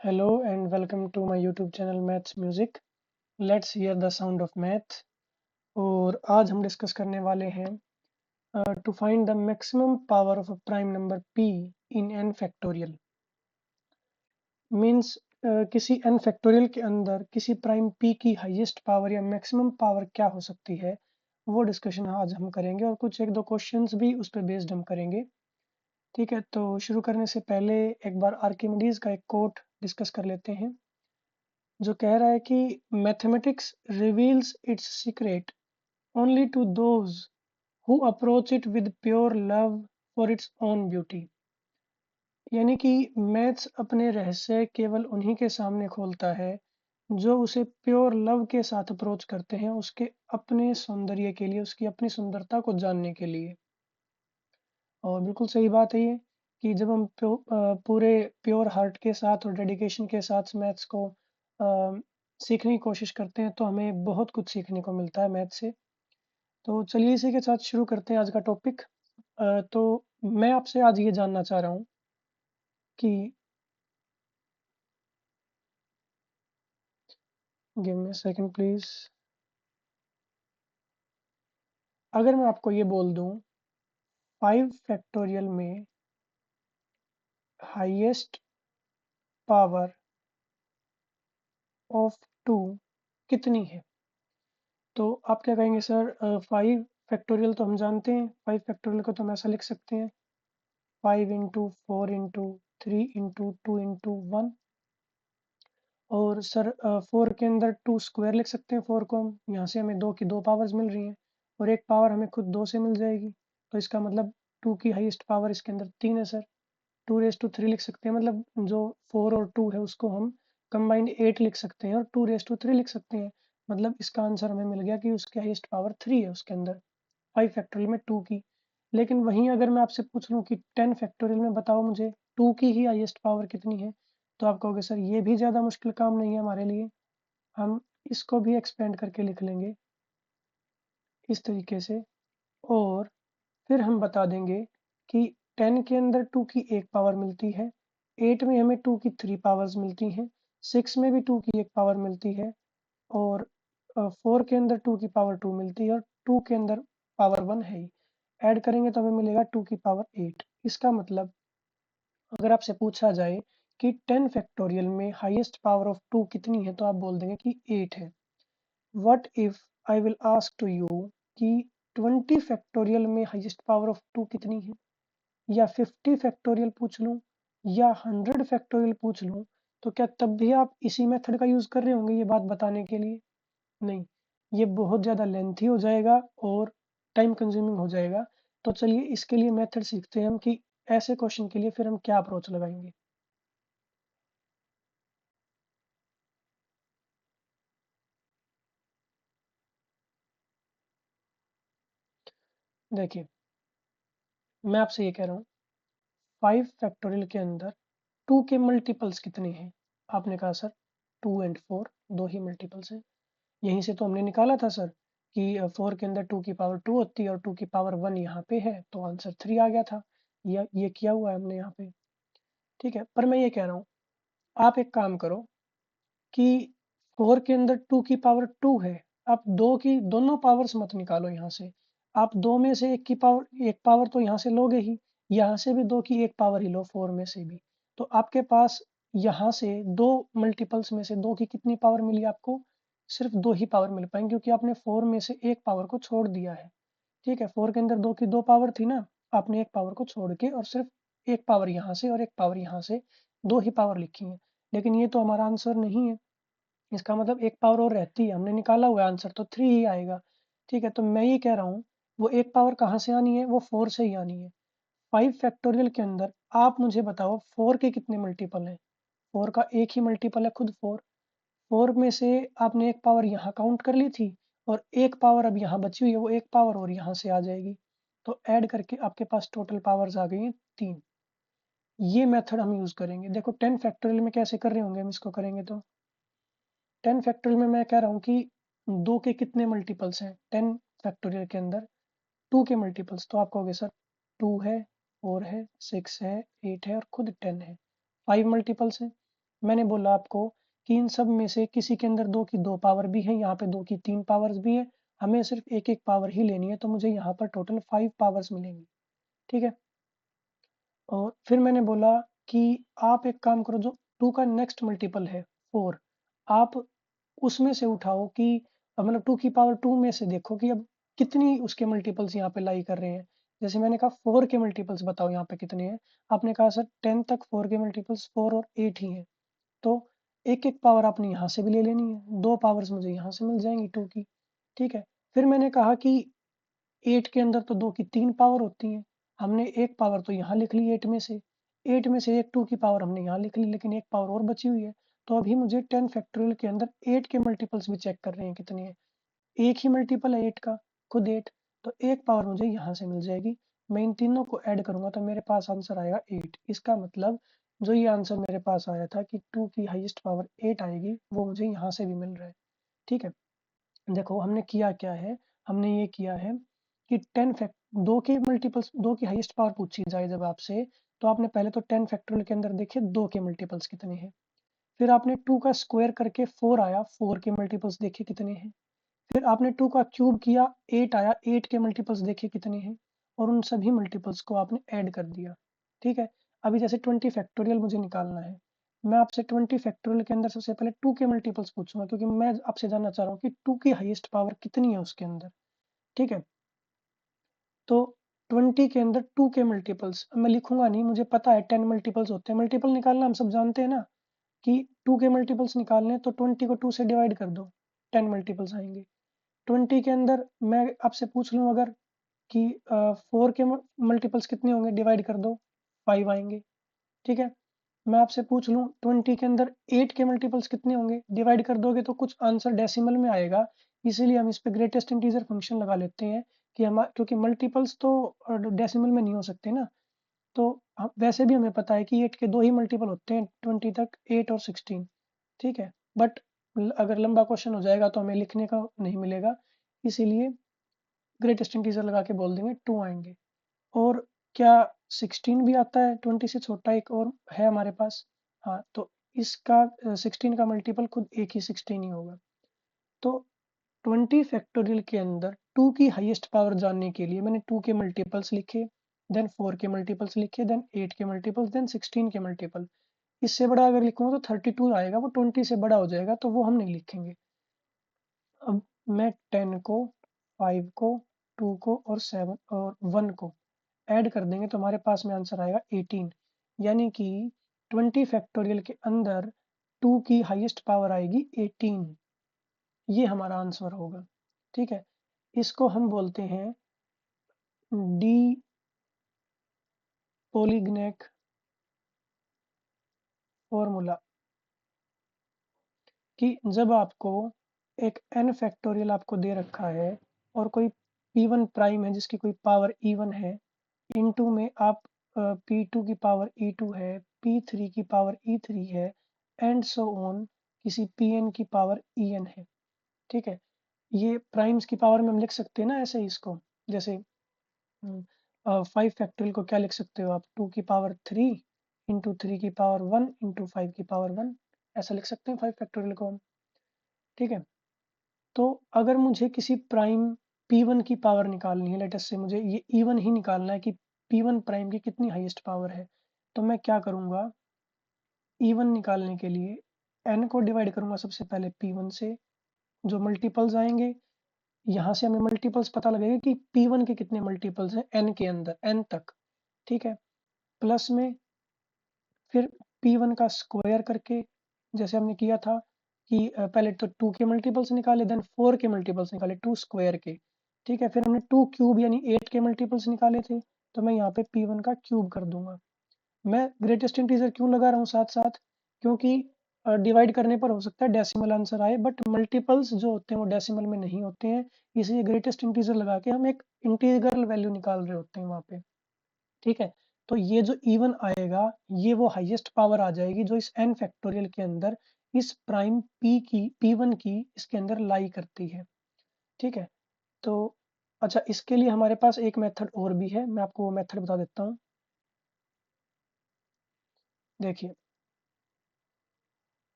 Hello and welcome to my YouTube channel Maths Music. Let's hear the sound of math. और आज हम discuss करने वाले हैं to find the maximum power of a prime number p in n factorial. Means किसी n factorial के अंदर किसी प्राइम p की हाईएस्ट पावर या मैक्सिमम पावर क्या हो सकती है, वो डिस्कशन आज हम करेंगे और कुछ एक दो क्वेश्चंस भी उस पर बेस्ड हम करेंगे। ठीक है, तो शुरू करने से पहले एक बार आर्किमिडीज का एक कोट डिस्कस कर लेते हैं जो कह रहा है कि mathematics reveals its secret only to those who approach it with pure love for its own beauty. यानी कि मैथ्स अपने रहस्य केवल उन्हीं के सामने खोलता है जो उसे प्योर लव के साथ अप्रोच करते हैं, उसके अपने सौंदर्य के लिए, उसकी अपनी सुंदरता को जानने के लिए। और बिल्कुल सही बात है ये कि जब हम पूरे प्योर हार्ट के साथ और डेडिकेशन के साथ मैथ्स को सीखने की कोशिश करते हैं तो हमें बहुत कुछ सीखने को मिलता है मैथ से। तो चलिए इसी के साथ शुरू करते हैं आज का टॉपिक। तो मैं आपसे आज ये जानना चाह रहा हूँ कि गिव मी सेकंड प्लीज। अगर मैं आपको ये बोल दूँ 5 फैक्टोरियल में हाईएस्ट पावर ऑफ 2 कितनी है, तो आप क्या कहेंगे सर? 5 फैक्टोरियल तो हम जानते हैं, 5 फैक्टोरियल को तो हम ऐसा लिख सकते हैं 5 इंटू 4 इंटू 3 इंटू 2 इंटू 1। और सर 4 के अंदर 2 स्क्वायर लिख सकते हैं 4 को हम, यहाँ से हमें 2 की 2 पावर्स मिल रही हैं और एक पावर हमें खुद 2 से मिल जाएगी। तो इसका मतलब 2 की हाईएस्ट पावर इसके अंदर 3 है सर। 2 रेस टू 3 लिख सकते हैं, मतलब जो 4 और 2 है उसको हम कंबाइंड 8 लिख सकते हैं और 2 रेस टू 3 लिख सकते हैं। मतलब इसका आंसर हमें मिल गया कि उसकी हाईएस्ट पावर 3 है उसके अंदर 5 फैक्टोरियल में 2 की। लेकिन वहीं अगर मैं आपसे पूछ लूँ कि 10 फैक्टोरियल में बताओ मुझे 2 की ही हाईएस्ट पावर कितनी है, तो आप कहोगे सर ये भी ज़्यादा मुश्किल काम नहीं है हमारे लिए, हम इसको भी एक्सपेंड करके लिख लेंगे इस तरीके से। और फिर हम बता देंगे कि 10 के अंदर 2 की एक पावर मिलती है, 8 में हमें 2 की 3 पावर्स मिलती हैं, 6 में भी 2 की एक पावर मिलती है और 4 के अंदर 2 की पावर 2 मिलती है और 2 के अंदर पावर 1 है ही। ऐड करेंगे तो हमें मिलेगा 2 की पावर 8। इसका मतलब अगर आपसे पूछा जाए कि 10 फैक्टोरियल में हाईएस्ट पावर ऑफ 2 कितनी है, तो आप बोल देंगे कि 8 है। What if I will ask to you कि 20 फैक्टोरियल में हाईएस्ट पावर ऑफ 2 कितनी है, या 50 फैक्टोरियल पूछ लूँ या 100 फैक्टोरियल पूछ लूँ, तो क्या तब भी आप इसी मेथड का यूज़ कर रहे होंगे ये बात बताने के लिए? नहीं, ये बहुत ज़्यादा लेंथी हो जाएगा और टाइम कंज्यूमिंग हो जाएगा। तो चलिए इसके लिए मेथड सीखते हैं हम कि ऐसे क्वेश्चन के लिए फिर हम क्या अप्रोच लगाएँगे। देखिए, मैं आपसे ये कह रहा हूँ 5 फैक्टोरियल के अंदर 2 के मल्टीपल्स कितने हैं? आपने कहा सर 2 एंड 4 2 ही मल्टीपल्स हैं। यहीं से तो हमने निकाला था सर कि 4 के अंदर 2 की पावर 2 होती है और 2 की पावर 1 यहाँ पे है, तो आंसर 3 आ गया था। ये किया हुआ है हमने यहाँ पे। ठीक है, पर मैं ये कह रहा हूँ आप एक काम करो कि 4 के अंदर 2 की पावर 2 है, आप 2 की दोनों पावर्स मत निकालो यहाँ से। आप 2 में से एक पावर तो यहाँ से लोगे ही, यहाँ से भी 2 की एक पावर ही लो 4 में से भी। तो आपके पास यहाँ से 2 मल्टीपल्स में से 2 की कितनी पावर मिली आपको? सिर्फ 2 ही पावर मिल पाएँगी क्योंकि आपने 4 में से एक पावर को छोड़ दिया है। ठीक है, 4 के अंदर 2 की 2 पावर थी ना, आपने एक पावर को छोड़ के और सिर्फ एक पावर यहाँ से और एक पावर यहाँ से 2 ही पावर लिखी है। लेकिन ये तो हमारा आंसर नहीं है। इसका मतलब एक पावर और रहती है, हमने निकाला हुआ है आंसर तो 3 ही आएगा। ठीक है, तो मैं ये कह रहा हूँ वो एक पावर कहाँ से आनी है? वो 4 से ही आनी है। 5 फैक्टोरियल के अंदर आप मुझे बताओ 4 के कितने मल्टीपल हैं? 4 का एक ही मल्टीपल है खुद 4। 4 में से आपने एक पावर यहाँ काउंट कर ली थी और एक पावर अब यहाँ बची हुई है, वो एक पावर और यहाँ से आ जाएगी। तो ऐड करके आपके पास टोटल पावर्स आ गई हैं 3। ये मेथड हम यूज़ करेंगे। देखो 10 फैक्टोरियल में कैसे कर रहे होंगे हम इसको करेंगे तो 10 फैक्टोरियल में मैं कह रहा हूँ कि 2 के कितने मल्टीपल्स हैं 10 फैक्टोरियल के अंदर? 2 के मल्टीपल्स, तो आप कहोगे सर 2 है, 4 है, 6 है, 8 है और खुद 10 है। 5 मल्टीपल्स हैं। मैंने बोला आपको कि इन सब में से किसी के अंदर 2 की 2 पावर भी है, यहाँ पे 2 की 3 पावर्स भी है, हमें सिर्फ एक एक पावर ही लेनी है, तो मुझे यहाँ पर टोटल 5 पावर्स मिलेंगी। ठीक है। और फिर मैंने बोला कि आप एक काम करो, जो 2 का नेक्स्ट मल्टीपल है 4, आप उसमें से उठाओ कि मतलब 2 की पावर 2 में से देखो कि अब कितनी उसके मल्टीपल्स यहाँ पे लाई कर रहे हैं। जैसे मैंने कहा 4 के मल्टीपल्स बताओ यहाँ पे कितने हैं। आपने कहा सर 10 तक 4 के मल्टीपल्स 4 और 8 ही हैं। तो एक एक पावर आपने यहाँ से भी ले लेनी है, 2 पावर्स मुझे यहाँ से मिल जाएंगी 2 की। ठीक है। फिर मैंने कहा कि 8 के अंदर तो 2 की 3 पावर होती हैं। हमने एक पावर तो यहाँ लिख ली 8 में से, 8 में से एक 2 की पावर हमने यहाँ लिख ली, लेकिन एक पावर और बची हुई है। तो अभी मुझे 10 फैक्टोरियल के अंदर 8 के मल्टीपल्स भी चेक कर रहे हैं कितने हैं। एक ही मल्टीपल है 8 का, खुद 8, तो एक पावर मुझे यहाँ से मिल जाएगी। मैं इन तीनों को ऐड करूंगा तो मेरे पास आंसर आएगा 8। इसका मतलब जो ये आंसर मेरे पास आया था कि 2 की हाईएस्ट पावर 8 आएगी, वो मुझे यहाँ से भी मिल रहा है। ठीक है। देखो हमने किया क्या है, हमने ये किया है कि 10 फैक्ट 2 के मल्टीपल्स, 2 की हाईएस्ट पावर पूछी जाए जब आपसे, तो आपने पहले तो 10 फैक्टोरियल के अंदर देखे 2 के मल्टीपल्स कितने हैं। फिर आपने 2 का स्क्वायर करके 4 आया, 4 के मल्टीपल्स देखे कितने हैं। फिर आपने 2 का क्यूब किया, 8 आया, 8 के मल्टीपल्स देखे कितने हैं, और उन सभी मल्टीपल्स को आपने ऐड कर दिया। ठीक है। अभी जैसे 20 फैक्टोरियल मुझे निकालना है, मैं आपसे 20 फैक्टोरियल के अंदर सबसे पहले 2 के मल्टीपल्स पूछूंगा, क्योंकि मैं आपसे जानना चाह रहा हूँ कि 2 की हाईएस्ट पावर कितनी है उसके अंदर। ठीक है। तो 20 के अंदर 2 के मल्टीपल्स मैं लिखूंगा नहीं, मुझे पता है 10 मल्टीपल्स होते हैं। मल्टीपल निकालना हम सब जानते हैं ना, कि 2 के मल्टीपल्स निकालने तो 20 को 2 से डिवाइड कर दो, 10 मल्टीपल्स आएंगे। 20 के अंदर मैं आपसे पूछ लूँ अगर कि 4 के मल्टीपल्स कितने होंगे, डिवाइड कर दो, 5 आएंगे। ठीक है। मैं आपसे पूछ लूँ 20 के अंदर 8 के मल्टीपल्स कितने होंगे, डिवाइड कर दोगे तो कुछ आंसर डेसिमल में आएगा। इसीलिए हम इस पे ग्रेटेस्ट इंटीजर फंक्शन लगा लेते हैं कि हम, क्योंकि मल्टीपल्स तो डेसिमल में नहीं हो सकते ना। तो वैसे भी हमें पता है कि 8 के 2 ही मल्टीपल होते हैं 20 तक, 8 और 16। ठीक है। बट अगर लंबा क्वेश्चन हो जाएगा तो हमें लिखने का नहीं मिलेगा, इसीलिए ग्रेटेस्ट इंटीजर लगा के बोल देंगे 2 आएंगे। और क्या 16 भी आता है? 20 से छोटा एक और है हमारे पास। हाँ, तो इसका 16 का मल्टीपल खुद एक ही 16 ही होगा। तो 20 फैक्टोरियल के अंदर 2 की हाईएस्ट पावर जानने के लिए मैंने 2 के मल्टीपल्स लिखे, देन 4 के मल्टीपल्स लिखे, देन 8 के मल्टीपल्स, देन 16 के मल्टीपल। इससे बड़ा अगर लिखूंगा तो 32 आएगा, वो 20 से बड़ा हो जाएगा, तो वो हम नहीं लिखेंगे। अब मैं 10 को, 5 को, 2 को और 7 और 1 को ऐड कर देंगे तो हमारे पास में आंसर आएगा 18। यानी कि 20 फैक्टोरियल के अंदर 2 की हाईएस्ट पावर आएगी 18। ये हमारा आंसर होगा। ठीक है। इसको हम बोलते हैं डी पोलीगनेक फॉर्मूला, कि जब आपको एक n फैक्टोरियल आपको दे रखा है और कोई p1 प्राइम है जिसकी कोई पावर e1 है, इनटू में आप p2 की पावर e2 है, p3 की पावर e3 है, एंड सो ऑन किसी pn की पावर en है। ठीक है। ये प्राइम्स की पावर में हम लिख सकते हैं ना ऐसे ही इसको, जैसे 5 फैक्टोरियल को क्या लिख सकते हो आप, 2 की पावर 3 इंटू 3 की पावर 1 इंटू 5 की पावर 1, ऐसा लिख सकते हैं 5 फैक्टोरियल को हम। ठीक है। तो अगर मुझे किसी प्राइम p1 की पावर निकालनी है, लेट अस से मुझे ये e1 ही निकालना है कि p1 प्राइम की कितनी हाईएस्ट पावर है, तो मैं क्या करूँगा, e1 निकालने के लिए n को डिवाइड करूँगा सबसे पहले p1 से, जो मल्टीपल्स आएंगे, यहाँ से हमें मल्टीपल्स पता लगेगा कि p1 के कितने मल्टीपल्स हैं n के अंदर, n तक। ठीक है। प्लस में फिर p1 का स्क्वायर करके, जैसे हमने किया था कि पहले तो 2 के मल्टीपल्स निकाले, देन 4 के मल्टीपल्स निकाले 2 स्क्वायर के। ठीक है। फिर हमने 2 क्यूब यानी 8 के मल्टीपल्स निकाले थे, तो मैं यहाँ पे p1 का क्यूब कर दूंगा। मैं ग्रेटेस्ट इंटीजर क्यों लगा रहा हूँ साथ साथ, क्योंकि डिवाइड करने पर हो सकता है डेसिमल आंसर आए, बट मल्टीपल्स जो होते हैं वो डेसिमल में नहीं होते हैं, इसलिए ग्रेटेस्ट इंटीजर लगा के हम एक इंटीग्रल वैल्यू निकाल रहे होते हैं वहाँ पे। ठीक है। तो ये जो इवन आएगा, ये वो हाईएस्ट पावर आ जाएगी जो इस n फैक्टोरियल के अंदर इस प्राइम p1 की इसके अंदर लाई करती है। ठीक है। तो अच्छा, इसके लिए हमारे पास एक मेथड और भी है, मैं आपको वो मेथड बता देता हूँ। देखिए,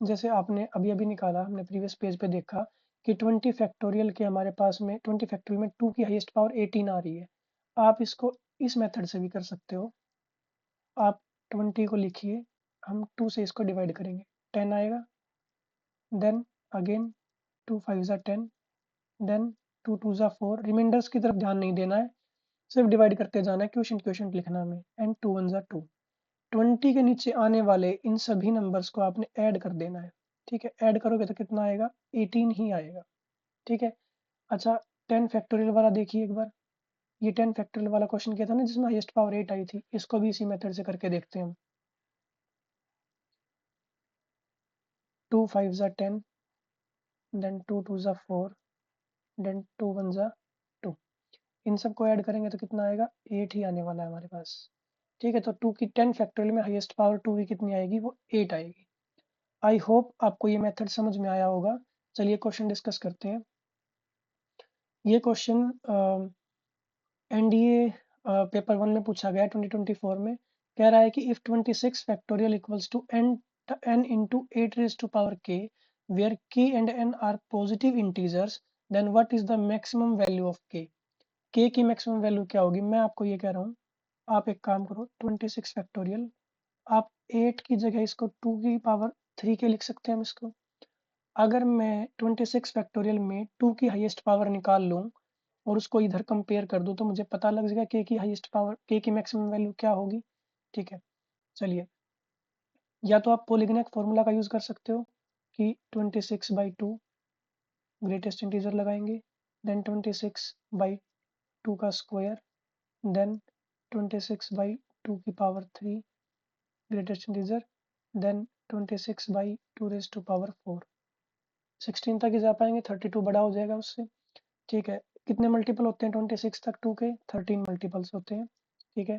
जैसे आपने अभी अभी निकाला, हमने प्रीवियस पेज पे देखा कि 20 फैक्टोरियल के हमारे पास में 20 फैक्टोरियल में 2 की हाईएस्ट पावर 18 आ रही है। आप इसको इस मेथड से भी कर सकते हो। आप 20 को लिखिए, हम 2 से इसको डिवाइड करेंगे, 10 आएगा। देन अगेन 2 5 ज़ा 10, देन 2 2 ज़ा 4। रिमाइंडर्स की तरफ ध्यान नहीं देना है, सिर्फ डिवाइड करते जाना है, क्वोशंट लिखना है हमें। एंड 2 1 ज़ा 2। 20 के नीचे आने वाले इन सभी नंबर्स को आपने ऐड कर देना है। ठीक है, ऐड करोगे तो कितना आएगा? 18 ही आएगा। ठीक है। अच्छा, 10 फैक्टोरियल वाला देखिए एक बार। ये 10 फैक्टोरियल वाला क्वेश्चन किया था ना जिसमें हाईएस्ट पावर 8 आई थी, इसको भी इसी मेथड से करके देखते हैं हम। 2 5 ज़ा 10, देन 2 2 ज़ा 4, देन 2 1 ज़ा 2। इन सबको ऐड करेंगे तो कितना आएगा? 8 ही आने वाला है हमारे पास। ठीक है, तो 2 की 10 फैक्टोरियल में हाईएस्ट पावर 2 की कितनी आएगी? वो 8 आएगी। आई होप आपको ये मेथड समझ में आया होगा। चलिए क्वेश्चन डिस्कस करते हैं। ये क्वेश्चन एनडीए पेपर 1 में पूछा गया 2024 में। कह रहा है कि if 26 factorial equals to n into 8 raised to power k, where k and n are positive integers, then what is the maximum value of k? k की मैक्सिमम वैल्यू क्या होगी? मैं आपको ये कह रहा हूँ, आप एक काम करो, 26 फैक्टोरियल, आप 8 की जगह इसको 2 की पावर 3 के लिख सकते हैं हम इसको। अगर मैं 26 फैक्टोरियल में 2 की हाईएस्ट पावर निकाल लूँ और उसको इधर कंपेयर कर दूँ तो मुझे पता लग जाएगा k की हाईएस्ट पावर, k की मैक्सिमम वैल्यू क्या होगी। ठीक है, चलिए, या तो आप पॉलीगैनक फॉर्मूला का यूज़ कर सकते हो कि 26/2 ग्रेटेस्ट इंटीजर लगाएंगे, देन 26/2 का स्क्वायर, देन 26/2 की power 3 greatest integer, then 26/2 raise to power 4। 16 तक ही जा पाएंगे, 32 बड़ा हो जाएगा उससे। ठीक है, कितने मल्टीपल होते हैं 26 तक 2 के? 13 मल्टीपल्स होते हैं। ठीक है,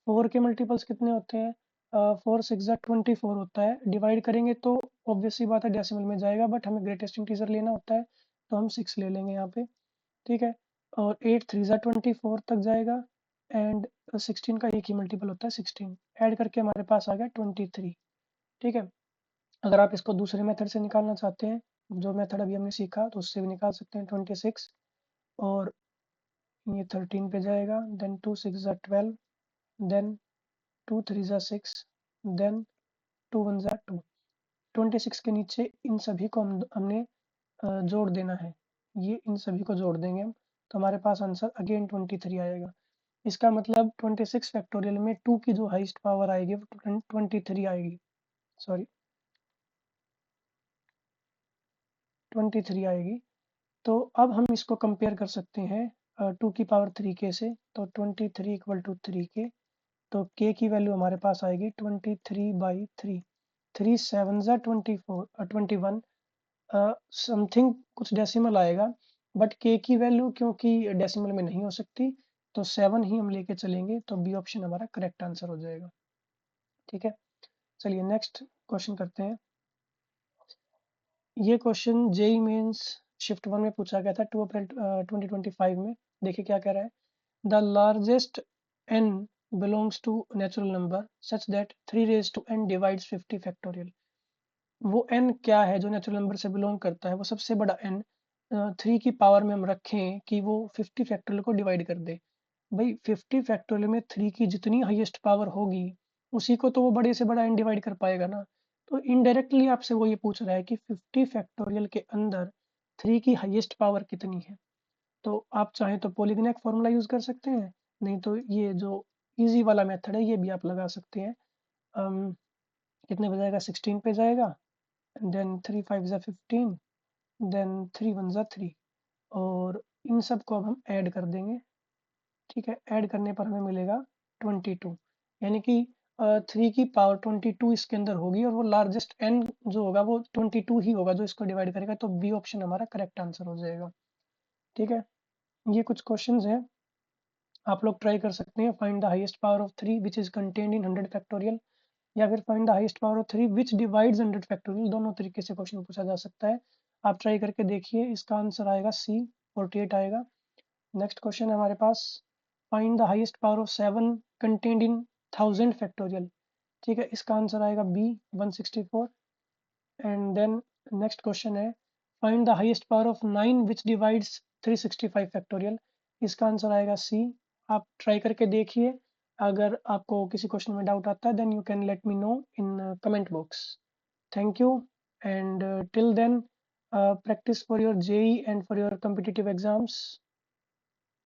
4 के मल्टीपल्स कितने होते हैं? 4 6 24 होता है। डिवाइड करेंगे तो ऑब्वियस सी बात है डेसिमल में जाएगा, बट हमें ग्रेटेस्ट इंटीजर लेना होता है तो हम 6 ले लेंगे यहाँ पे। ठीक है, और 8 3 24 तक जाएगा, एंड 16 का एक ही मल्टीपल होता है 16। ऐड करके हमारे पास आ गया 23। ठीक है, अगर आप इसको दूसरे मेथड से निकालना चाहते हैं, जो मेथड अभी हमने सीखा, तो उससे भी निकाल सकते हैं 26, और ये 13 पे जाएगा, देन 2 6 ज़ा 12, देन 2 3 ज़ा 6, देन 2 1 ज़ा 2। 26 के नीचे इन सभी को हमने जोड़ देना है। ये इन सभी को जोड़ देंगे हम, तो हमारे पास आंसर अगेन 23 आएगा। इसका मतलब 26 फैक्टोरियल में 2 की जो हाईएस्ट पावर आएगी वो 23 आएगी, सॉरी 23 आएगी। तो अब हम इसको कंपेयर कर सकते हैं 2 की पावर 3 के से, तो 23 इक्वल टू 3 के, तो k की वैल्यू हमारे पास आएगी 23/3। 3 7 ज़ा 24 21, समथिंग कुछ डेसिमल आएगा, बट k की वैल्यू क्योंकि डेसिमल में नहीं हो सकती, तो 7 ही हम लेके चलेंगे, तो बी ऑप्शन हमारा करेक्ट आंसर हो जाएगा। ठीक है, चलिए नेक्स्ट क्वेश्चन करते हैं। ये क्वेश्चन जेई मेंस शिफ्ट 1 में पूछा गया था 2 अप्रैल 2025 में। देखिए क्या कह रहा है। The largest n belongs to natural number such that 3 raised to n divides 50 factorial। वो n क्या है जो नेचुरल नंबर से बिलोंग करता है? वो सबसे बड़ा n 3 की पावर में हम रखें कि वो 50 फैक्टोरियल को डिवाइड कर दे। भाई 50 फैक्टोरियल में 3 की जितनी हाईएस्ट पावर होगी उसी को तो वो बड़े से बड़ा n डिवाइड कर पाएगा ना। तो इनडायरेक्टली आपसे वो ये पूछ रहा है कि 50 फैक्टोरियल के अंदर 3 की हाईएस्ट पावर कितनी है। तो आप चाहें तो पॉलीगैनक फॉर्मूला यूज़ कर सकते हैं, नहीं तो ये जो ईजी वाला मेथड है ये भी आप लगा सकते हैं। कितने पे जाएगा? 16 पे जाएगा, देन 3 5 ज़ा 15, देन 3 1 ज़ा 3, और इन सब को अब हम ऐड कर देंगे। ठीक है, ऐड करने पर हमें मिलेगा 22, यानी कि 3 की पावर 22 इसके अंदर होगी, और वो लार्जेस्ट n जो होगा वो 22 ही होगा जो इसको डिवाइड करेगा, तो बी ऑप्शन हमारा करेक्ट आंसर हो जाएगा। ठीक है, ये कुछ क्वेश्चंस हैं, आप लोग ट्राई कर सकते हैं। Find the highest power of 3 which is contained in 100 factorial, या फिर find the highest power of 3 which divides 100 factorial. दोनों तरीके से क्वेश्चन पूछा जा सकता है, आप ट्राई करके देखिए। इसका आंसर आएगा सी, 48 आएगा। नेक्स्ट क्वेश्चन है हमारे पास, find the highest power of 7 contained in 1000 factorial. ठीक है, इसका आंसर आएगा B, 164। And then next question है find the highest power of 9 which divides 365 factorial. इसका आंसर आएगा सी। आप ट्राई करके देखिए, अगर आपको किसी क्वेश्चन में डाउट आता है then you can let me know in comment box. Thank you and till then practice for your JEE and for your competitive exams.